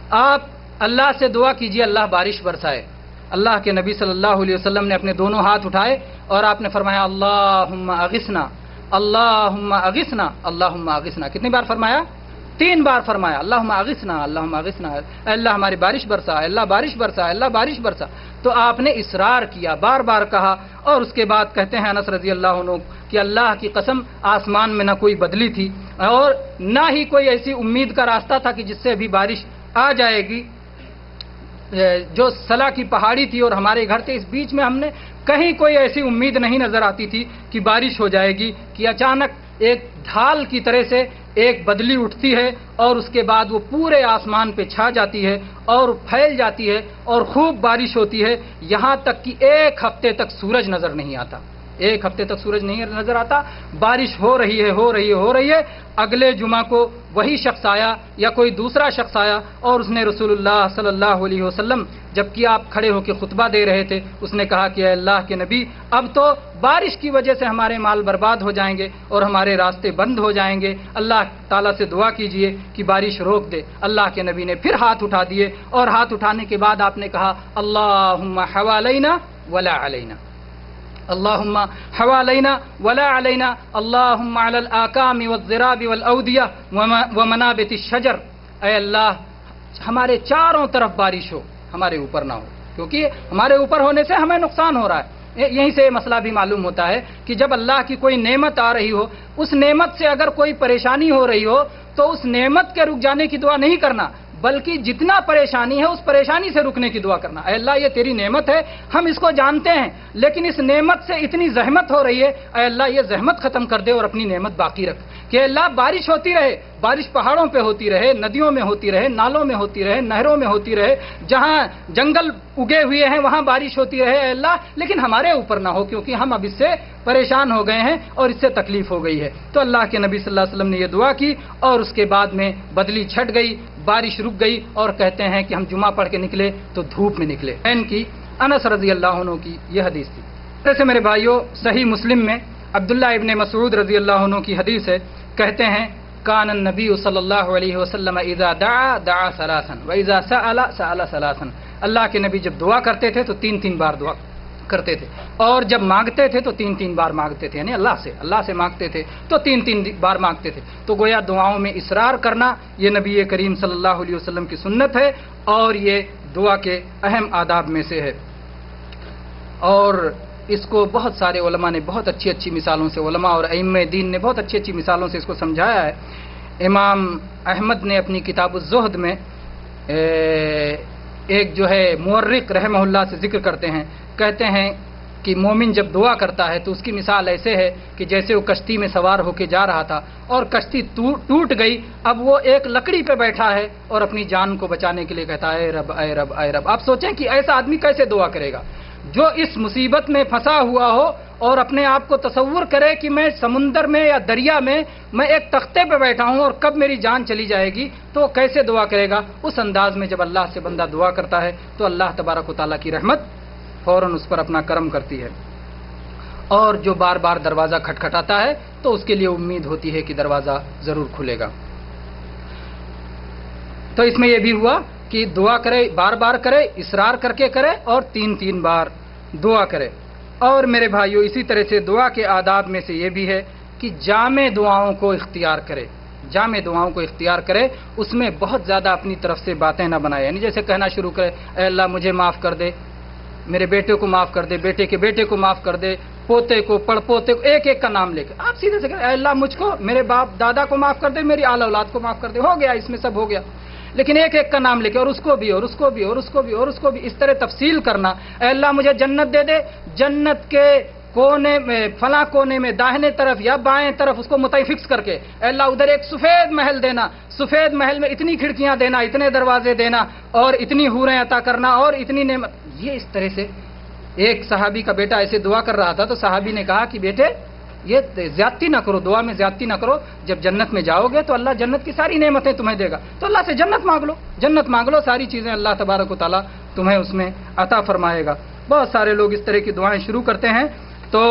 آپ اللہ سے دعا کیجئے اللہ بارش برسائے۔ اللہ کے نبی صلی اللہ علیہ وسلم نے اپنے دونوں ہاتھ اٹھائے اور آپ نے فرمایا اللہم اغثنا، اللہم اغثنا، اللہم اغثنا۔ کتنی بار فرمایا؟ 3 بار فرمایا اللہم اغثنا، اللہم اغثنا، اے اللہ ہماری بارش برسا، اے اللہ بارش برسا، اے اللہ بارش برسا۔ تو آپ نے اصرار کیا، بار بار کہا، اور اس کے بعد کہتے ہیں انس رضی اللہ عنہ کہ اللہ کی قسم آسمان میں نہ کوئی بدلی تھی اور نہ ہی کوئی ایسی امید کا راستہ تھا کہ جس سے ابھی بارش آ جائے گی۔ جو سلا کی پہاڑی تھی اور ہمارے گھر تھے، اس بیچ میں ہم نے کہیں کوئی ایسی امید نہیں نظر آتی تھی کہ بارش ہو جائے گی، کہ اچانک ایک ڈھال کی طرح سے ایک بدلی اٹھتی ہے اور اس کے بعد وہ پورے آسمان پہ چھا جاتی ہے اور پھیل جاتی ہے اور خوب بارش ہوتی ہے، یہاں تک کہ 1 ہفتے تک سورج نظر نہیں آتا، 1 ہفتے تک سورج نہیں نظر آتا، بارش ہو رہی ہے، ہو رہی ہے، ہو رہی ہے۔ اگلے جمعہ کو وہی شخص آیا یا کوئی دوسرا شخص آیا اور اس نے رسول اللہ صلی اللہ علیہ وسلم جبکہ آپ کھڑے ہو کے خطبہ دے رہے تھے، اس نے کہا کہ اے اللہ کے نبی اب تو بارش کی وجہ سے ہمارے مال برباد ہو جائیں گے اور ہمارے راستے بند ہو جائیں گے، اللہ تعالیٰ سے دعا کیجئے کہ بارش روک دے۔ اللہ کے نبی نے پھر ہاتھ اٹھا دیے اور ہاتھ اٹھانے کے بعد آپ نے کہا اللہم حوالینا ولا علینا، اللہم حوالینا ولا علینا، اللہم علی الاکام والضراب والاودیہ ومنابت الشجر، اے اللہ ہمارے چاروں طرف بارش ہو، ہمارے اوپر نہ ہو، کیونکہ ہمارے اوپر ہونے سے ہمیں نقصان ہو رہا ہے۔ یہیں سے یہ مسئلہ بھی معلوم ہوتا ہے کہ جب اللہ کی کوئی نعمت آ رہی ہو، اس نعمت سے اگر کوئی پریشانی ہو رہی ہو تو اس نعمت کے رک جانے کی دعا نہیں کرنا، بلکہ جتنا پریشانی ہے اس پریشانی سے رکنے کی دعا کرنا۔ اے اللہ یہ تیری نعمت ہے، ہم اس کو جانتے ہیں، لیکن اس نعمت سے اتنی زحمت ہو رہی ہے، اے اللہ یہ زحمت ختم کر دے اور اپنی نعمت باقی رکھ، کہ اے اللہ بارش ہوتی رہے، بارش پہاڑوں پہ ہوتی رہے، ندیوں میں ہوتی رہے، نالوں میں ہوتی رہے، نہروں میں ہوتی رہے، جہاں جنگل اگے ہوئے ہیں وہاں بارش ہوتی رہے اے اللہ، لیکن ہمارے اوپر نہ ہو، کیونکہ ہم اب اس سے پریشان ہو گئے ہیں اور اس سے تکلیف ہو گئی ہے۔ تو اللہ کے نبی صلی اللہ علیہ وسلم نے یہ دعا کی اور اس کے بعد میں بدلی چھٹ گئی، بارش رک گئی، اور کہتے ہیں کہ ہم جمعہ پڑھ کے نکلے تو دھوپ میں نکلے۔ کی انس رضی اللہ عنہ کی یہ حدیث تھی۔ جیسے میرے بھائیوں صحیح مسلم میں عبداللہ ابن مسعود رضی اللہ عنہ کی حدیث ہے، کہتے ہیں کان النبی صلی اللہ علیہ وسلم اذا دعا دعا ثلاثا واذا سأل سأل ثلاثا، اللہ کے نبی جب دعا کرتے تھے تو 3 بار دعا کرتے تھے، اور جب مانگتے تھے تو 3 بار مانگتے تھے، یعنی اللہ سے مانگتے تھے تو 3 بار مانگتے تھے۔ تو گویا دعاؤں میں اصرار کرنا یہ نبی کریم صلی اللہ علیہ وسلم کی سنت ہے اور یہ دعا کے اہم آداب میں سے ہے، اور اس کو بہت سارے علماء نے بہت اچھی اچھی مثالوں سے، علماء اور ائمہ دین نے بہت اچھی اچھی مثالوں سے اس کو سمجھایا ہے۔ امام احمد نے اپنی کتاب الزہد میں ایک جو ہے مورخ رحمہ اللہ سے ذکر کرتے ہیں، کہتے ہیں کہ مومن جب دعا کرتا ہے تو اس کی مثال ایسے ہے کہ جیسے وہ کشتی میں سوار ہو کے جا رہا تھا اور کشتی ٹوٹ گئی، اب وہ ایک لکڑی پہ بیٹھا ہے اور اپنی جان کو بچانے کے لیے کہتا ہے اے رب اے رب اے رب۔ آپ سوچیں کہ ایسا آدمی کیسے دعا کرے گا جو اس مصیبت میں پھنسا ہوا ہو اور اپنے آپ کو تصور کرے کہ میں سمندر میں یا دریا میں ایک تختے پہ بیٹھا ہوں اور کب میری جان چلی جائے گی، تو کیسے دعا کرے گا؟ اس انداز میں جب اللہ سے بندہ دعا کرتا ہے تو اللہ تبارک و تعالیٰ کی رحمت فوراً اس پر اپنا کرم کرتی ہے، اور جو بار بار دروازہ کھٹکھٹاتا ہے تو اس کے لیے امید ہوتی ہے کہ دروازہ ضرور کھلے گا۔ تو اس میں یہ بھی ہوا کہ دعا کرے، بار بار کرے، اصرار کر کے کرے اور 3 بار دعا کرے۔ اور میرے بھائیوں اسی طرح سے دعا کے آداب میں سے یہ بھی ہے کہ جامع دعاؤں کو اختیار کرے، جامع دعاؤں کو اختیار کرے، اس میں بہت زیادہ اپنی طرف سے باتیں نہ بنائے، یعنی جیسے کہنا شروع کرے اے اللہ مجھے معاف کر دے، میرے بیٹے کو معاف کر دے، بیٹے کے بیٹے کو معاف کر دے، پوتے کو، پڑ پوتے کو، ایک ایک کا نام لے کے آپ سیدھے سے کہیں اے اللہ مجھ کو، میرے باپ دادا کو معاف کر دے، میری آل اولاد کو معاف کر دے، ہو گیا، اس میں سب ہو گیا۔ لیکن ایک ایک کا نام لے کے اور اس کو بھی اور اس کو بھی اور اس کو بھی اور اس کو بھی، اس طرح تفصیل کرنا، اے اللہ مجھے جنت دے دے، جنت کے کونے میں، فلاں کونے میں داہنے طرف یا بائیں طرف اس کو متعین فکس کر کے، اے اللہ ادھر ایک سفید محل دینا، سفید محل میں اتنی کھڑکیاں دینا، اتنے دروازے دینا اور اتنی حوریں عطا کرنا اور اتنی نعمت۔ یہ اس طرح سے ایک صحابی کا بیٹا ایسے دعا کر رہا تھا تو صحابی نے کہا کہ بیٹے یہ زیادتی نہ کرو، دعا میں زیادتی نہ کرو، جب جنت میں جاؤ گے تو اللہ جنت کی ساری نعمتیں تمہیں دے گا، تو اللہ سے جنت مانگ لو، جنت مانگ لو، ساری چیزیں اللہ تبارک و تعالیٰ تمہیں اس میں عطا فرمائے گا۔ بہت سارے لوگ اس طرح کی دعائیں شروع کرتے ہیں تو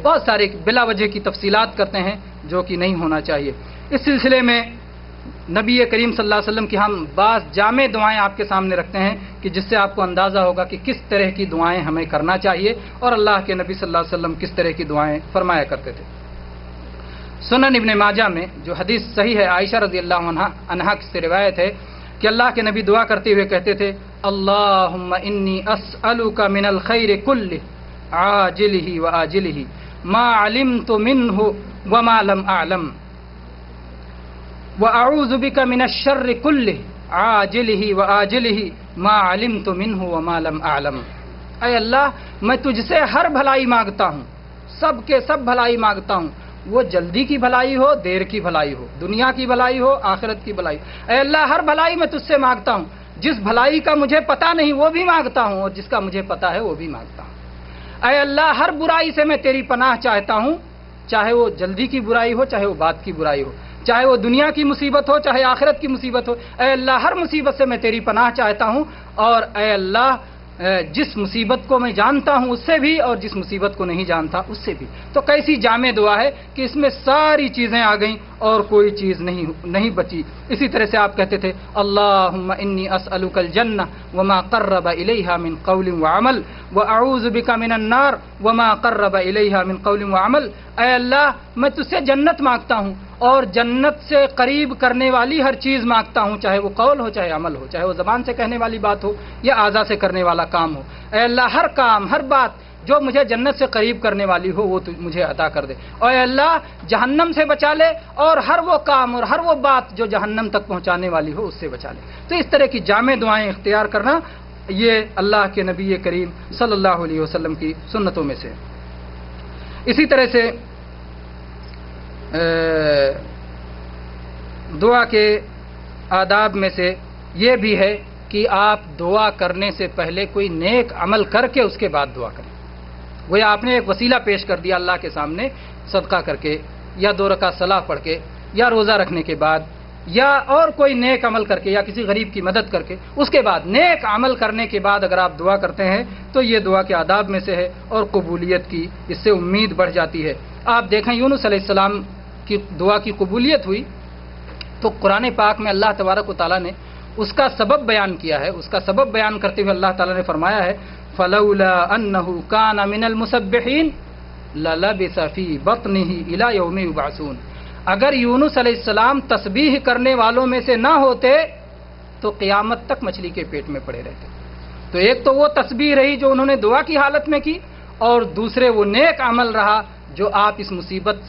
بہت سارے بلا وجہ کی تفصیلات کرتے ہیں جو کہ نہیں ہونا چاہیے۔ اس سلسلے میں نبی کریم صلی اللہ علیہ وسلم کی ہم بعض جامع دعائیں آپ کے سامنے رکھتے ہیں کہ جس سے آپ کو اندازہ ہوگا کہ کس طرح کی دعائیں ہمیں کرنا چاہیے اور اللہ کے نبی صلی اللہ علیہ وسلم کس طرح کی دعائیں فرمایا کرتے تھے۔ سنن ابن ماجہ میں جو حدیث صحیح ہے، عائشہ رضی اللہ عنہا سے روایت ہے کہ اللہ کے نبی دعا کرتے ہوئے کہتے تھے اللہم انی اسألک من الخیر کلہ عاجلہ وآجلہ ما علمت منہ وما لم اعلم وَأَعُوذُ بِكَ مِنَ الشَّرِّ كُلِّهِ عَاجِلِهِ وَآجِلِهِ مَا عَلِمْتُ مِنْهُ وَمَا لَمْ أَعْلَمْ۔ اے اللہ میں تجھ سے ہر بھلائی مانگتا ہوں، سب کے سب بھلائی مانگتا ہوں، وہ جلدی کی بھلائی ہو، دیر کی بھلائی ہو، دنیا کی بھلائی ہو، آخرت کی بھلائی ہو۔ اے اللہ ہر بھلائی میں تجھ سے مانگتا ہوں، جس بھلائی کا مجھے پتہ نہیں وہ بھی مانگتا ہوں اور جس کا مجھے پتہ ہے وہ بھی مانگتا ہوں۔ اے اللہ ہر برائی سے میں تیری پناہ چاہتا ہوں، چاہے وہ جلدی کی برائی ہو، چاہے وہ بعد کی برائی ہو، چاہے وہ دنیا کی مصیبت ہو، چاہے آخرت کی مصیبت ہو۔ اے اللہ ہر مصیبت سے میں تیری پناہ چاہتا ہوں، اور اے اللہ جس مصیبت کو میں جانتا ہوں اس سے بھی اور جس مصیبت کو نہیں جانتا اس سے بھی۔ تو کیسی جامع دعا ہے کہ اس میں ساری چیزیں آ گئیں اور کوئی چیز نہیں بچی۔ اسی طرح سے آپ کہتے تھے اللہم انی اسألک الجنہ وما قرب الیہا من قول وعمل واعوذ بک من النار وما قرب الیہا من قول وعمل۔ اے اللہ میں تجھ سے جنت مانگتا ہوں اور جنت سے قریب کرنے والی ہر چیز مانگتا ہوں، چاہے وہ قول ہو، چاہے عمل ہو، چاہے وہ زبان سے کہنے والی بات ہو یا اعضاء سے کرنے والا کام ہو۔ اے اللہ ہر کام، ہر بات جو مجھے جنت سے قریب کرنے والی ہو وہ مجھے عطا کر دے، اور اے اللہ جہنم سے بچا لے اور ہر وہ کام اور ہر وہ بات جو جہنم تک پہنچانے والی ہو اس سے بچا لے۔ تو اس طرح کی جامع دعائیں اختیار کرنا یہ اللہ کے نبی کریم صلی اللہ علیہ وسلم کی سنتوں میں سے۔ اسی طرح سے دعا کے آداب میں سے یہ بھی ہے کہ آپ دعا کرنے سے پہلے کوئی نیک عمل کر کے اس کے بعد دعا کریں۔ وہ آپ نے ایک وسیلہ پیش کر دیا اللہ کے سامنے، صدقہ کر کے یا 2 رکعت صلاح پڑھ کے یا روزہ رکھنے کے بعد یا اور کوئی نیک عمل کر کے یا کسی غریب کی مدد کر کے، اس کے بعد نیک عمل کرنے کے بعد اگر آپ دعا کرتے ہیں تو یہ دعا کے آداب میں سے ہے اور قبولیت کی اس سے امید بڑھ جاتی ہے۔ آپ دیکھیں یونس علیہ السلام کی دعا کی قبولیت ہوئی تو قرآن پاک میں اللہ تبارک و تعالیٰ نے اس کا سبب بیان کیا ہے۔ اس کا سبب بیان کرتے ہوئے اللہ تعالیٰ نے فرمایا ہے فَلَوْلَا أَنَّهُ كَانَ مِنَ الْمُسَبِّحِينَ لَلَبِثَ فِي بَطْنِهِ إِلَى يَوْمِ يُبْعَثُونَ۔ اگر یونس علیہ السلام تسبیح کرنے والوں میں سے نہ ہوتے تو قیامت تک مچھلی کے پیٹ میں پڑے رہتے۔ تو ایک تو وہ تسبیح رہی جو انہوں نے دعا کی حالت میں کی، اور دوسرے وہ نیک عمل رہا جو آپ اس مصیبت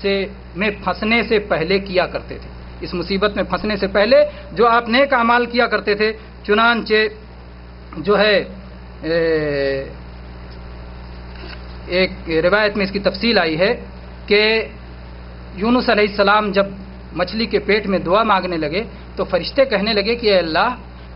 میں پھنسنے سے پہلے کیا کرتے تھے۔ اس مصیبت میں پھنسنے سے پہلے جو آپ نیک اعمال کیا کرتے تھے۔ چنانچہ جو ہے ایک روایت میں اس کی تفصیل آئی ہے کہ یونس علیہ السلام جب مچھلی کے پیٹ میں دعا مانگنے لگے تو فرشتے کہنے لگے کہ اے اللہ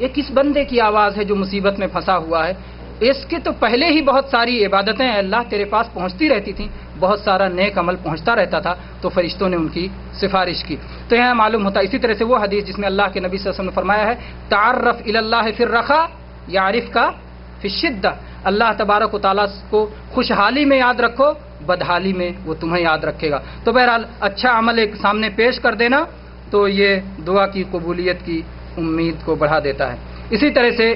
یہ کس بندے کی آواز ہے جو مصیبت میں پھنسا ہوا ہے؟ اس کے تو پہلے ہی بہت ساری عبادتیں اے اللہ تیرے پاس پہنچتی رہتی تھیں، بہت سارا نیک عمل پہنچتا رہتا تھا، تو فرشتوں نے ان کی سفارش کی۔ تو یہاں معلوم ہوتا ہے اسی طرح سے وہ حدیث جس میں اللہ کے نبی صلی اللہ علیہ وسلم نے فرمایا ہے تعرف الی اللہ فی الرخاء یعرفک فی الشدہ۔ اللہ تبارک و تعالیٰ کو خوشحالی میں یاد رکھو، بدحالی میں وہ تمہیں یاد رکھے گا۔ تو بہرحال اچھا عمل ایک سامنے پیش کر دینا تو یہ دعا کی قبولیت کی امید کو بڑھا دیتا ہے۔ اسی طرح سے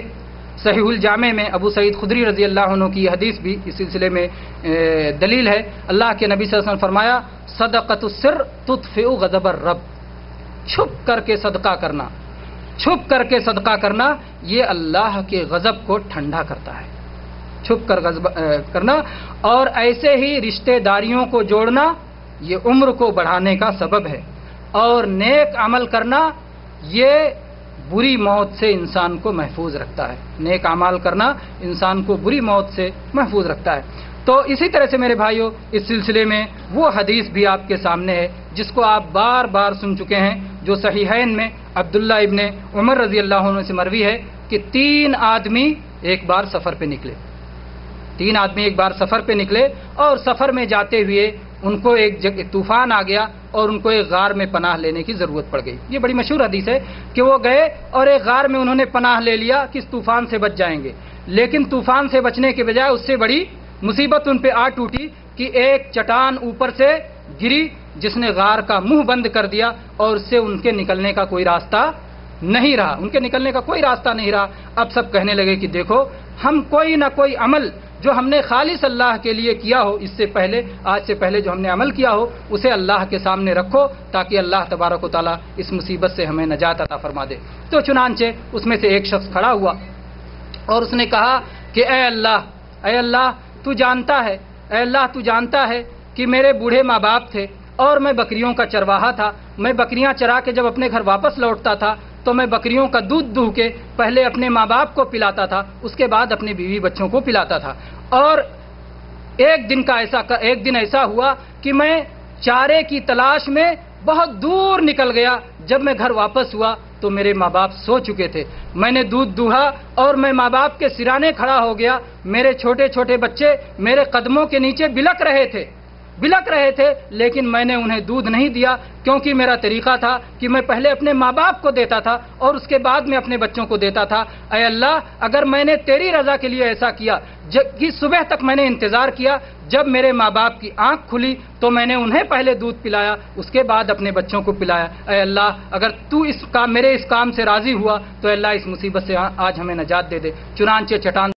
صحیح الجامع میں ابو سعید خدری رضی اللہ عنہ کی یہ حدیث بھی اس سلسلے میں دلیل ہے۔ اللہ کے نبی صلی اللہ علیہ وسلم نے فرمایا صدقۃ السر تطفئ غضب الرب۔ چھپ کر کے صدقہ کرنا، چھپ کر کے صدقہ کرنا یہ اللہ کے غضب کو ٹھنڈا کرتا ہے۔ چھپ کر کرنا اور ایسے ہی رشتہ داریوں کو جوڑنا یہ عمر کو بڑھانے کا سبب ہے، اور نیک عمل کرنا یہ بری موت سے انسان کو محفوظ رکھتا ہے۔ نیک اعمال کرنا انسان کو بری موت سے محفوظ رکھتا ہے۔ تو اسی طرح سے میرے بھائیوں اس سلسلے میں وہ حدیث بھی آپ کے سامنے ہے جس کو آپ بار بار سن چکے ہیں، جو صحیحین میں عبداللہ ابن عمر رضی اللہ عنہ سے مروی ہے کہ 3 آدمی ایک بار سفر پہ نکلے۔ 3 آدمی ایک بار سفر پہ نکلے اور سفر میں جاتے ہوئے ان کو ایک طوفان آ گیا اور ان کو ایک غار میں پناہ لینے کی ضرورت پڑ گئی۔ یہ بڑی مشہور حدیث ہے کہ وہ گئے اور ایک غار میں انہوں نے پناہ لے لیا کہ اس طوفان سے بچ جائیں گے، لیکن طوفان سے بچنے کے بجائے اس سے بڑی مصیبت ان پہ آ ٹوٹی کہ ایک چٹان اوپر سے گری جس نے غار کا منہ بند کر دیا اور اس سے ان کے نکلنے کا کوئی راستہ نہیں رہا، ان کے نکلنے کا کوئی راستہ نہیں رہا۔ اب سب کہنے لگے کہ دیکھو ہم کوئی نہ کوئی عمل جو ہم نے خالص اللہ کے لیے کیا ہو، اس سے پہلے، آج سے پہلے جو ہم نے عمل کیا ہو اسے اللہ کے سامنے رکھو تاکہ اللہ تبارک و تعالیٰ اس مصیبت سے ہمیں نجات عطا فرما دے۔ تو چنانچہ اس میں سے ایک شخص کھڑا ہوا اور اس نے کہا کہ اے اللہ تو جانتا ہے، اے اللہ تو جانتا ہے کہ میرے بوڑھے ماں باپ تھے اور میں بکریوں کا چرواہا تھا۔ میں بکریاں چرا کے جب اپنے گھر واپس لوٹتا تھا تو میں بکریوں کا دودھ دوہ کے پہلے اپنے ماں باپ کو پلاتا تھا، اس کے بعد اپنے بیوی بچوں کو پلاتا تھا۔ اور ایک دن ایسا ہوا کہ میں چارے کی تلاش میں بہت دور نکل گیا۔ جب میں گھر واپس ہوا تو میرے ماں باپ سو چکے تھے۔ میں نے دودھ دوہا اور میں ماں باپ کے سرانے کھڑا ہو گیا۔ میرے چھوٹے چھوٹے بچے میرے قدموں کے نیچے بلک رہے تھے، لیکن میں نے انہیں دودھ نہیں دیا، کیونکہ میرا طریقہ تھا کہ میں پہلے اپنے ماں باپ کو دیتا تھا اور اس کے بعد میں اپنے بچوں کو دیتا تھا۔ اے اللہ، اگر میں نے تیری رضا کے لیے ایسا کیا کہ صبح تک میں نے انتظار کیا، جب میرے ماں باپ کی آنکھ کھلی تو میں نے انہیں پہلے دودھ پلایا، اس کے بعد اپنے بچوں کو پلایا۔ اے اللہ، اگر تو میرے اس کام سے راضی ہوا تو اے اللہ اس مصیبت سے آج ہمیں نجات دے دے۔ چنانچہ چٹان